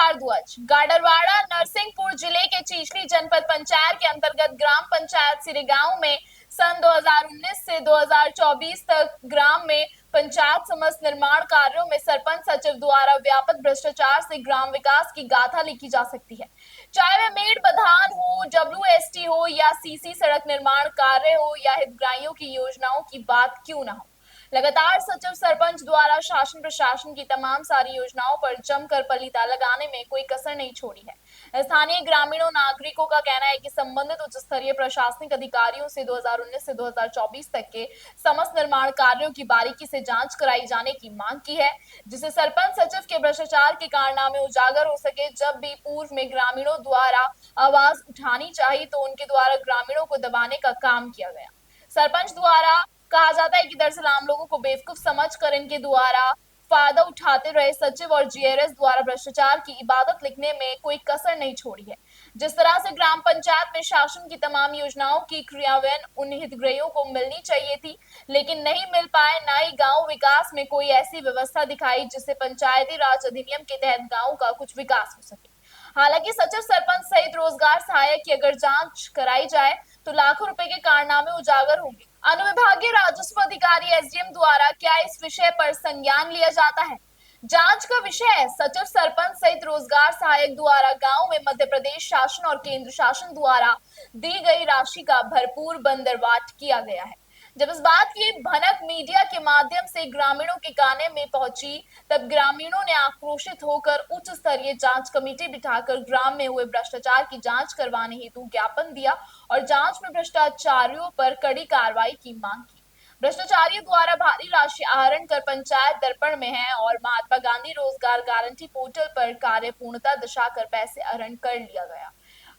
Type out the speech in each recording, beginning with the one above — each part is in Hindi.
लगातार ध्वज। गाडरवाड़ा नरसिंहपुर जिले के चीचली जनपद पंचायत के अंतर्गत ग्राम पंचायत सिरेगांव में सन 2019 से 2024 तक ग्राम में पंचायत समस्त निर्माण कार्यों में सरपंच सचिव द्वारा व्यापक भ्रष्टाचार से ग्राम विकास की गाथा लिखी जा सकती है। चाहे वह मेड़ बधान हो, WST हो या सीसी सड़क निर्माण कार्य हो या हितग्राहियों की योजनाओं की बात क्यों ना हो, लगातार सचिव सरपंच द्वारा शासन प्रशासन की तमाम सारी योजनाओं पर जमकर पलीता लगाने में कोई कसर नहीं छोड़ी है। स्थानीय ग्रामीणों नागरिकों का कहना है कि संबंधित उच्च स्तरीय प्रशासनिक अधिकारियों से 2019 से 2024 तक के समस्त निर्माण कार्यों की बारीकी से जांच कराई जाने की मांग की है, जिससे सरपंच सचिव के भ्रष्टाचार के कारनामे उजागर हो सके। जब भी पूर्व में ग्रामीणों द्वारा आवाज उठानी चाहिए तो उनके द्वारा ग्रामीणों को दबाने का काम किया गया। सरपंच द्वारा कहा जाता है कि दरअसल आम लोगों को बेवकूफ समझकर इनके द्वारा फायदा उठाते रहे सचिव और GRS द्वारा भ्रष्टाचार की इबादत लिखने में कोई कसर नहीं छोड़ी है। जिस तरह से ग्राम पंचायत में शासन की तमाम योजनाओं की क्रियान्वयन उन हितग्राहियों को मिलनी चाहिए थी, लेकिन नहीं मिल पाए। न ही गांव विकास में कोई ऐसी व्यवस्था दिखाई जिससे पंचायती राज अधिनियम के तहत गांव का कुछ विकास हो सके। हालांकि सचिव सरपंच सहित रोजगार सहायक की अगर जांच कराई जाए तो लाखों रुपए के कारनामे उजागर होंगे। अनुविभागीय राजस्व अधिकारी SDM द्वारा क्या इस विषय पर संज्ञान लिया जाता है? जांच का विषय है। सचिव सरपंच सहित रोजगार सहायक द्वारा गांव में मध्य प्रदेश शासन और केंद्र शासन द्वारा दी गई राशि का भरपूर बंदरवाट किया गया है। जब इस बात की भनक मीडिया के माध्यम से ग्रामीणों के काने में पहुंची, तब ग्रामीणों ने आक्रोशित होकर उच्च स्तरीय जांच कमेटी बिठाकर ग्राम में हुए भ्रष्टाचार की जांच करवाने हेतु ज्ञापन दिया और जांच में भ्रष्टाचारियों पर कड़ी कार्रवाई की मांग की। भ्रष्टाचारियों द्वारा भारी राशि आहरण कर पंचायत दर्पण में है और महात्मा गांधी रोजगार गारंटी पोर्टल पर कार्य पूर्णता दर्शाकर पैसे आहरण कर लिया गया।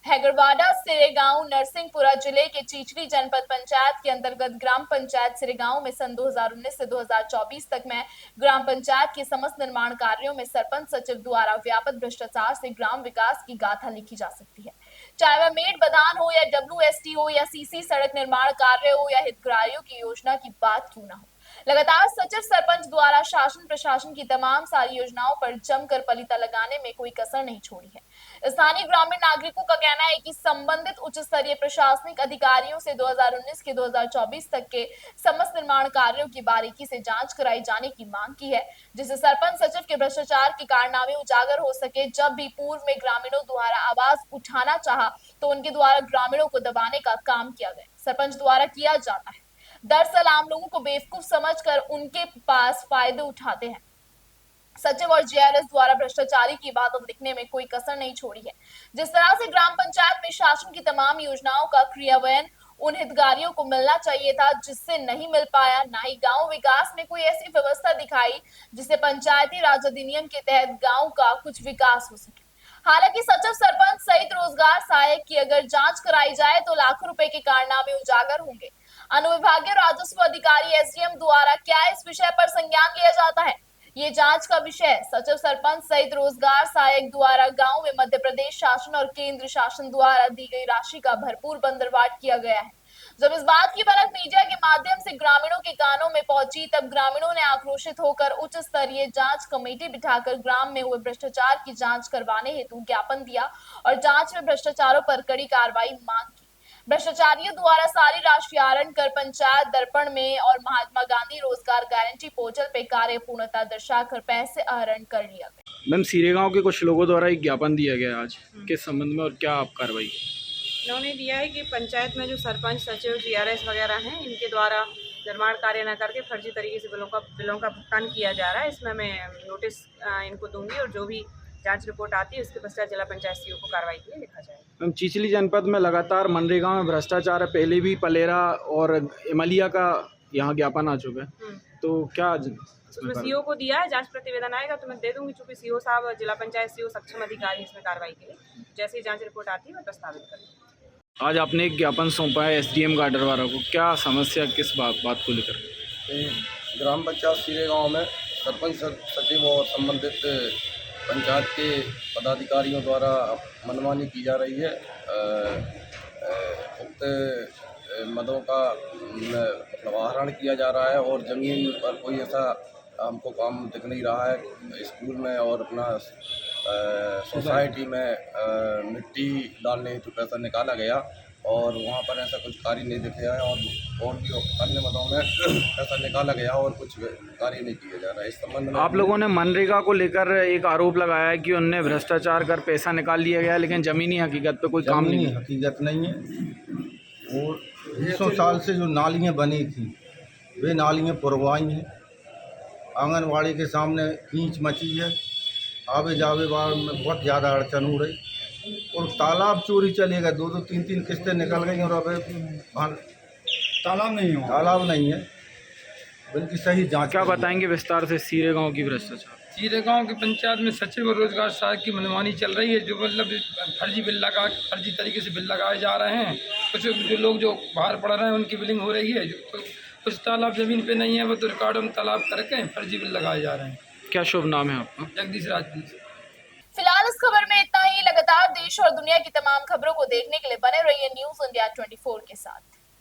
हैगरवाड़ा सिरेगांव नरसिंहपुरा जिले के चीचली जनपद पंचायत के अंतर्गत ग्राम पंचायत सिरेगांव में सन 2019 से 2024 तक में ग्राम पंचायत के समस्त निर्माण कार्यों में सरपंच सचिव द्वारा व्यापक भ्रष्टाचार से ग्राम विकास की गाथा लिखी जा सकती है। चाहे वह मेड़ बधान हो या WST हो या सीसी सड़क निर्माण कार्य हो या हितग्राहियों की योजना की बात क्यों ना हो, लगातार सचिव सरपंच द्वारा शासन प्रशासन की तमाम सारी योजनाओं पर जमकर पलीता लगाने में कोई कसर नहीं छोड़ी है। स्थानीय ग्रामीण नागरिकों का कहना है कि संबंधित उच्च स्तरीय प्रशासनिक अधिकारियों से 2019 के 2024 तक के समस्त निर्माण कार्यों की बारीकी से जांच कराई जाने की मांग की है, जिससे सरपंच सचिव के भ्रष्टाचार के कारनामे उजागर हो सके। जब भी पूर्व में ग्रामीणों द्वारा आवाज उठाना चाहा तो उनके द्वारा ग्रामीणों को दबाने का काम किया गया। सरपंच द्वारा किया जाता है। दरअसल आम लोगों को बेवकूफ समझकर उनके पास फायदे उठाते हैं। सचिव और GRS द्वारा भ्रष्टाचारी की इबादत लिखने में कोई कसर नहीं छोड़ी है। जिस तरह से ग्राम पंचायत में शासन की तमाम योजनाओं का क्रियान्वयन उन हितग्राहियों को मिलना चाहिए था, जिससे नहीं मिल पाया। न ही गांव विकास में कोई ऐसी व्यवस्था दिखाई जिससे पंचायती राज अधिनियम के तहत गांव का कुछ विकास हो सके। हालांकि सचिव सरपंच सहित रोजगार सहायक की अगर जांच कराई जाए तो लाखों रुपए के कारनामे उजागर होंगे। अनुविभागीय राजस्व अधिकारी SDM द्वारा क्या इस विषय पर संज्ञान लिया जाता है? ये जांच का विषय है। सचिव सरपंच सहित रोजगार सहायक द्वारा गांव में मध्य प्रदेश शासन और केंद्र शासन द्वारा दी गई राशि का भरपूर बंदरवाट किया गया है। जब इस बात की भनक मीडिया के माध्यम से ग्रामीणों के कानों में पहुंची, तब ग्रामीणों ने आक्रोशित होकर उच्च स्तरीय जांच कमेटी बिठाकर ग्राम में हुए भ्रष्टाचार की जांच करवाने हेतु ज्ञापन दिया और जांच में भ्रष्टाचारों पर कड़ी कार्रवाई मांग की। भ्रष्टाचारियों द्वारा सारी राशि आहरण कर पंचायत दर्पण में और महात्मा गांधी रोजगार गारंटी पोर्टल पे कार्य पूर्णता दर्शाकर पैसे आहरण कर लिया गया। मैम, सिरेगांव के कुछ लोगों द्वारा एक ज्ञापन दिया गया आज किस संबंध में और क्या आप कार्रवाई? इन्होंने दिया है कि पंचायत में जो सरपंच सचिव GRS वगैरह हैं, इनके द्वारा निर्माण कार्य न करके फर्जी तरीके से बिलों का भुगतान किया जा रहा है। इसमें मैं नोटिस इनको दूंगी और जो भी जांच रिपोर्ट आती है उसके पश्चात जिला पंचायत CO को कार्रवाई के लिए लिखा जाएगा। मैम, चीचली जनपद में लगातार मनरेगा में भ्रष्टाचार है। पहले भी पलेरा और इमलिया का यहाँ ज्ञापन आ चुका है, तो क्या उसमें CO को दिया है। जांच प्रतिवेदन आएगा तो मैं दे दूंगी, चूंकि CO साहब जिला पंचायत CO सक्षम अधिकारी इसमें कार्रवाई के लिए जैसे ही जांच रिपोर्ट आती है मैं प्रस्तावित करूँगी। आज आपने एक ज्ञापन सौंपा है SDM गाडरवाड़ा को, क्या समस्या किस बात को लेकर? ग्राम पंचायत सिरेगांव में सरपंच सचिव और संबंधित पंचायत के पदाधिकारियों द्वारा मनमानी की जा रही है। उक्त मदों का मतलब आहरण किया जा रहा है और जमीन पर कोई ऐसा हमको काम दिख नहीं रहा है स्कूल में और अपना सोसाइटी में मिट्टी डालने हेतु पैसा निकाला गया और वहाँ पर ऐसा कुछ कार्य नहीं दिखाया है और भी अन्य मदों में पैसा निकाला गया और कुछ कार्य नहीं किया जा रहा है। इस संबंध में आप लोगों ने मनरेगा को लेकर एक आरोप लगाया है कि उनने भ्रष्टाचार कर पैसा निकाल लिया गया, लेकिन ज़मीनी हकीकत पे कोई काम नहीं। हकीकत नहीं है। और 100 साल से जो नालियाँ बनी थी वे नालियाँ पुरवाई हैं। आंगनवाड़ी के सामने कींच मची है, आवे जावे बार में बहुत ज़्यादा अड़चन हो रही और तालाब चोरी चले गए, 2-2 3-3 किस्तें निकल गई और अब तालाब नहीं है बल्कि सही जांच। क्या बताएंगे विस्तार से सीरे गांव की भ्रष्टाचार? सीरे गांव की पंचायत में सचिव और रोजगार सहायक की मनमानी चल रही है, जो मतलब फर्जी बिल लगा फर्जी तरीके से बिल लगाए जा रहे हैं। कुछ जो लोग जो बाहर पड़ रहे हैं उनकी बिलिंग हो रही है, जो कुछ तालाब ज़मीन पे नहीं है वो तो रिकॉर्ड में तालाब करके फर्जी बिल लगाए जा रहे हैं। क्या शुभ नाम है आपका? जगदीश राजपूत। फिलहाल इस खबर में इतना ही। लगातार देश और दुनिया की तमाम खबरों को देखने के लिए बने रहिए न्यूज़ इंडिया 24 के साथ।